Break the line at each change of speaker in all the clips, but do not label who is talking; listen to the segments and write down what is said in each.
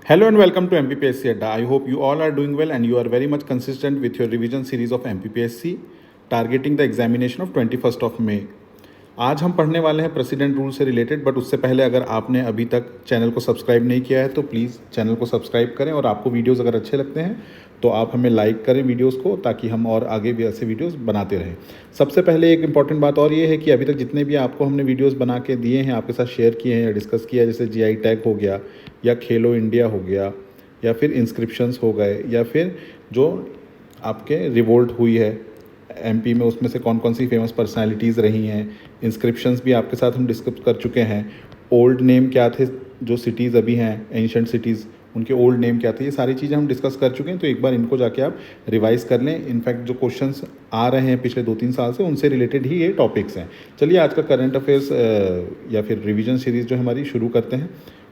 Hello and welcome to MPPSC Adda. I hope you all are doing well and you are very much consistent with your revision series of MPPSC targeting the examination of 21st of May. आज हम पढ़ने वाले हैं president rule से related, but उससे पहले अगर आपने अभी तक चैनल को सब्सक्राइब नहीं किया है तो प्लीज़ चैनल को सब्सक्राइब करें, और आपको वीडियोस अगर अच्छे लगते हैं तो आप हमें लाइक करें वीडियोस को, ताकि हम और आगे भी ऐसे वीडियोस बनाते रहें। सबसे पहले एक इंपॉर्टेंट बात और ये है कि अभी तक जितने भी आपको हमने वीडियोस बना के दिए हैं, आपके साथ शेयर किए हैं या डिस्कस किया है, जैसे GI टैग हो गया या खेलो इंडिया हो गया या फिर इंस्क्रिप्शंस हो गए या फिर जो आपके रिवोल्ट हुई है MP में, उसमें से कौन कौन सी फेमस पर्सनालिटीज़ रही हैं, इंस्क्रिप्शंस भी आपके साथ हम डिस्कस कर चुके हैं। ओल्ड नेम क्या थे, जो सिटीज़ अभी हैं एंशिएंट सिटीज़, उनके ओल्ड नेम क्या थे, ये सारी चीज़ें हम डिस्कस कर चुके हैं। तो एक बार इनको जाके आप रिवाइज़ कर लें। इनफैक्ट जो क्वेश्चंस आ रहे हैं पिछले 2-3 साल से, उनसे रिलेटेड ही ये टॉपिक्स हैं। चलिए आज का करंट अफेयर्स या फिर रिविजन सीरीज़ जो हमारी शुरू करते हैं।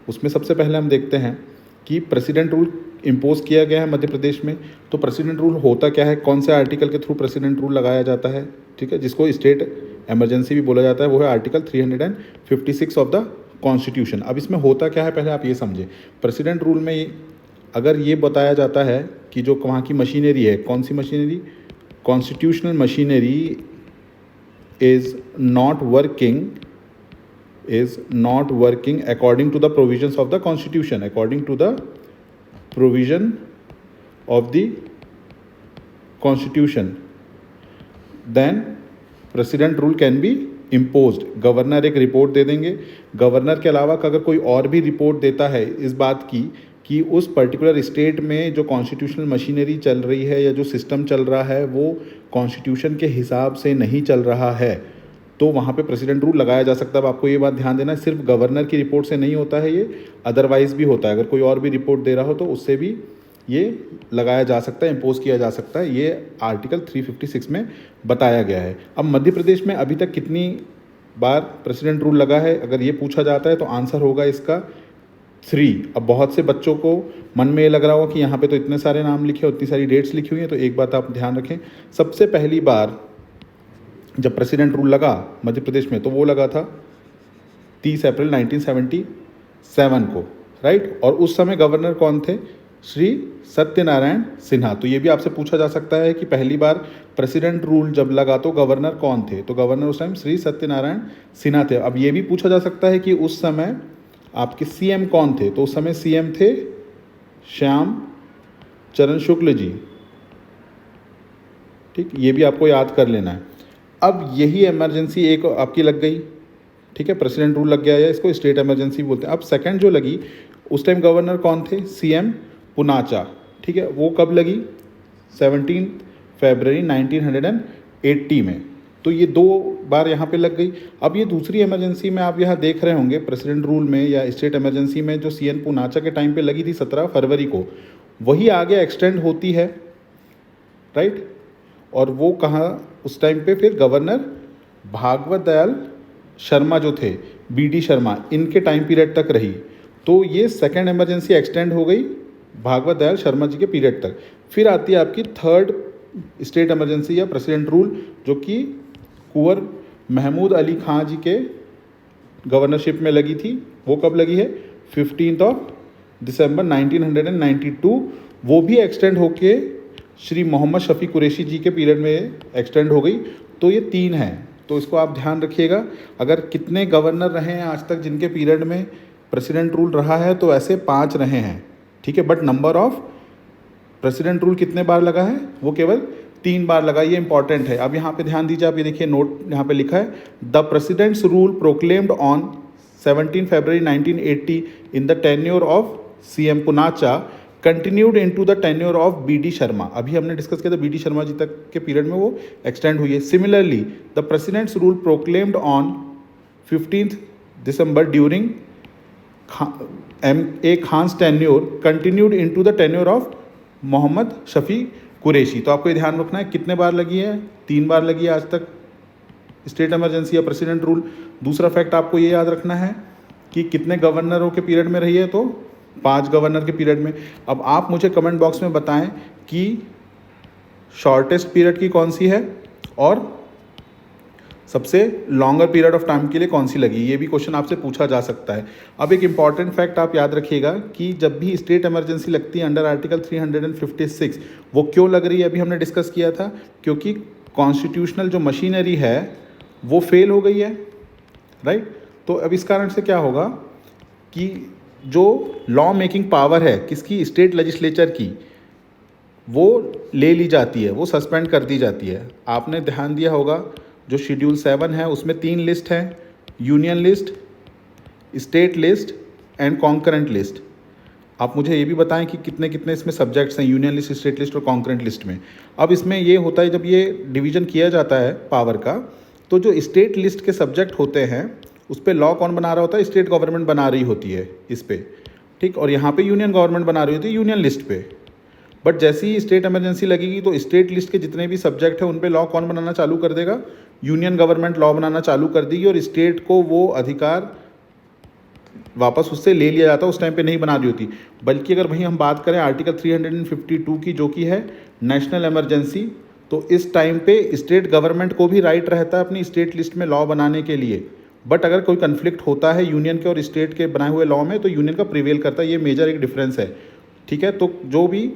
उसमें सबसे पहले हम देखते हैं कि प्रेसिडेंट रूल इम्पोज किया गया है मध्य प्रदेश में। तो प्रेसिडेंट रूल होता क्या है, कौन से आर्टिकल के थ्रू प्रेसिडेंट रूल लगाया जाता है, ठीक है, जिसको स्टेट इमरजेंसी भी बोला जाता है, वो है आर्टिकल 356 ऑफ द कॉन्स्टिट्यूशन। अब इसमें होता क्या है पहले आप ये समझें। प्रेसिडेंट रूल में अगर ये बताया जाता है कि जो वहाँ की मशीनरी है, कौन सी machinery, constitutional machinery is not working according to the provisions of the constitution, according to the provision of the constitution, then president rule can be imposed। Governor एक रिपोर्ट दे देंगे। गवर्नर के अलावा अगर कोई और भी रिपोर्ट देता है इस बात की कि उस पर्टिकुलर स्टेट में जो कॉन्स्टिट्यूशनल मशीनरी चल रही है या जो सिस्टम चल रहा है वो कॉन्स्टिट्यूशन के हिसाब से नहीं चल रहा है, तो वहाँ पे प्रेसिडेंट रूल लगाया जा सकता है। अब आपको ये बात ध्यान देना है, सिर्फ गवर्नर की रिपोर्ट से नहीं होता है ये, अदरवाइज़ भी होता है। अगर कोई और भी रिपोर्ट दे रहा हो तो उससे भी ये लगाया जा सकता है, इम्पोज किया जा सकता है। ये आर्टिकल 356 में बताया गया है। अब मध्य प्रदेश में अभी तक कितनी बार प्रेसिडेंट रूल लगा है, अगर ये पूछा जाता है तो आंसर होगा इसका 3। अब बहुत से बच्चों को मन में ये लग रहा होगा कि यहाँ पे तो इतने सारे नाम लिखे, उतनी सारी डेट्स लिखी हुई हैं, तो एक बात आप ध्यान रखें। सबसे पहली बार जब प्रेसिडेंट रूल लगा मध्य प्रदेश में तो वो लगा था 30 अप्रैल 1977 को, राइट। और उस समय गवर्नर कौन थे, श्री सत्यनारायण सिन्हा। तो ये भी आपसे पूछा जा सकता है कि पहली बार प्रेसिडेंट रूल जब लगा तो गवर्नर कौन थे, तो गवर्नर उस टाइम श्री सत्यनारायण सिन्हा थे। अब ये भी पूछा जा सकता है कि उस समय आपके CM कौन थे, तो उस समय CM थे श्याम चरण शुक्ल जी, ठीक, ये भी आपको याद कर लेना है। अब यही इमरजेंसी एक आपकी लग गई, ठीक है, प्रेसिडेंट रूल लग गया है, इसको स्टेट इमरजेंसी बोलते हैं। अब सेकंड जो लगी, उस टाइम गवर्नर कौन थे, CM पुनाचा, ठीक है, वो कब लगी, 17 फरवरी 1980 में। तो ये 2 बार यहाँ पे लग गई। अब ये दूसरी इमरजेंसी में आप यहाँ देख रहे होंगे प्रेसिडेंट रूल में या स्टेट इमरजेंसी में, जो CM पुनाचा के टाइम पे लगी थी 17 फरवरी को, वही आगे एक्सटेंड होती है, राइट। और वो कहाँ, उस टाइम पे फिर गवर्नर भागवत दयाल शर्मा जो थे, BD शर्मा, इनके टाइम पीरियड तक रही। तो ये सेकंड इमरजेंसी एक्सटेंड हो गई भागवत दयाल शर्मा जी के पीरियड तक। फिर आती है आपकी थर्ड स्टेट इमरजेंसी या प्रेसिडेंट रूल, जो कि कुंवर महमूद अली खां जी के गवर्नरशिप में लगी थी। वो कब लगी है, 15 दिसंबर 1992। वो भी एक्सटेंड होके श्री मोहम्मद शफी कुरैशी जी के पीरियड में एक्सटेंड हो गई। तो ये 3 हैं, तो इसको आप ध्यान रखिएगा। अगर कितने गवर्नर रहे हैं आज तक जिनके पीरियड में प्रेसिडेंट रूल रहा है, तो ऐसे 5 रहे हैं, ठीक है। But number of president rule कितने बार लगा है, वो केवल 3 बार लगा। ये इंपॉर्टेंट है। अब यहाँ पे ध्यान दीजिए, आप ये देखिए नोट यहाँ पे लिखा है, the president's rule proclaimed on 17 February 1980 in the tenure of CM Punacha continued into the tenure of BD Sharma. अभी हमने डिस्कस किया था BD शर्मा जी तक के पीरियड में वो एक्सटेंड हुई है। Similarly the president's rule proclaimed on 15 December during MA Khan's tenure continued into the tenure of Mohammad Shafi Qureshi. तो आपको ये ध्यान रखना है कितने बार लगी है, 3 बार लगी है आज तक स्टेट इमरजेंसी या प्रेसिडेंट रूल। दूसरा फैक्ट आपको ये याद रखना है कि कितने गवर्नरों के पीरियड में रही है, तो 5 गवर्नर के पीरियड में। अब आप मुझे कमेंट बॉक्स में बताएं कि शॉर्टेस्ट पीरियड की कौन सी है और सबसे लॉन्गर पीरियड ऑफ टाइम के लिए कौन सी लगी, ये भी क्वेश्चन आपसे पूछा जा सकता है। अब एक इंपॉर्टेंट फैक्ट आप याद रखिएगा कि जब भी स्टेट इमरजेंसी लगती है अंडर आर्टिकल 356, वो क्यों लग रही है अभी हमने डिस्कस किया था, क्योंकि कॉन्स्टिट्यूशनल जो मशीनरी है वो फेल हो गई है, राइट। तो अब इस कारण से क्या होगा कि जो लॉ मेकिंग पावर है किसकी, स्टेट लेजिस्लेचर की, वो ले ली जाती है, वो सस्पेंड कर दी जाती है। आपने ध्यान दिया होगा जो शेड्यूल 7 है उसमें 3 लिस्ट हैं, union list, state list and concurrent list. आप मुझे ये भी बताएं कि कितने कितने इसमें सब्जेक्ट्स हैं यूनियन लिस्ट, स्टेट लिस्ट और कॉन्करेंट लिस्ट में। अब इसमें ये होता है जब ये डिवीज़न किया जाता है पावर का, तो जो स्टेट लिस्ट के सब्जेक्ट होते हैं उस पर लॉ कौन बना रहा होता है, स्टेट गवर्नमेंट बना रही होती है इस पर, ठीक। और यहाँ पे यूनियन गवर्नमेंट बना रही होती है यूनियन लिस्ट पे। बट जैसे ही स्टेट इमरजेंसी लगेगी तो स्टेट लिस्ट के जितने भी सब्जेक्ट हैं उन पे लॉ कौन बनाना चालू कर देगा, यूनियन गवर्नमेंट लॉ बनाना चालू कर देगी, और स्टेट को वो अधिकार वापस उससे ले लिया जाता है, उस टाइम पे नहीं बना रही होती। बल्कि अगर वहीं हम बात करें आर्टिकल 352 की, जो कि है नेशनल इमरजेंसी, तो इस टाइम पे स्टेट गवर्नमेंट को भी राइट रहता है अपनी स्टेट लिस्ट में लॉ बनाने के लिए। बट अगर कोई कन्फ्लिक्ट होता है यूनियन के और स्टेट के बनाए हुए लॉ में, तो यूनियन का प्रिवेल करता है। ये मेजर एक डिफरेंस है, ठीक है। तो जो भी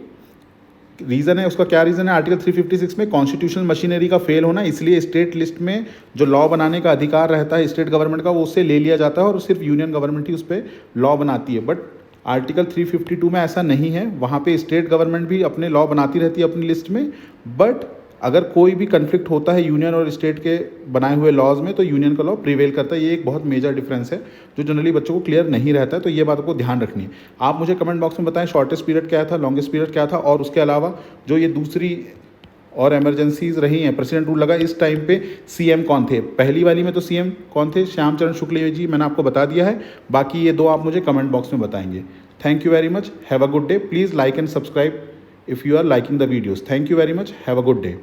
रीज़न है उसका क्या रीज़न है, आर्टिकल 356 में कॉन्स्टिट्यूशनल मशीनरी का फेल होना, इसलिए स्टेट लिस्ट में जो लॉ बनाने का अधिकार रहता है स्टेट गवर्नमेंट का वो उससे ले लिया जाता है और सिर्फ यूनियन गवर्नमेंट ही उस पर लॉ बनाती है। बट आर्टिकल 352 में ऐसा नहीं है, वहाँ पे स्टेट गवर्नमेंट भी अपने लॉ बनाती रहती है अपनी लिस्ट में। बट अगर कोई भी कन्फ्लिक्ट होता है यूनियन और स्टेट के बनाए हुए लॉज में, तो यूनियन का लॉ प्रिवेल करता है। ये एक बहुत मेजर डिफरेंस है जो जनरली बच्चों को क्लियर नहीं रहता है, तो ये बात को ध्यान रखनी है। आप मुझे कमेंट बॉक्स में बताएं शॉर्टेस्ट पीरियड क्या था, लॉन्गेस्ट पीरियड क्या था, और उसके अलावा जो ये दूसरी और एमरजेंसीज रही हैं, प्रेसिडेंट रूल लगा, इस टाइम पे सीएम कौन थे। पहली वाली में तो सीएम कौन थे, श्यामचरण शुक्ल जी, मैंने आपको बता दिया है। बाकी ये दो आप मुझे कमेंट बॉक्स में बताएंगे। Thank you very much, have a good day. Please like and subscribe if you are liking the videos. Thank you very much. Have a good day.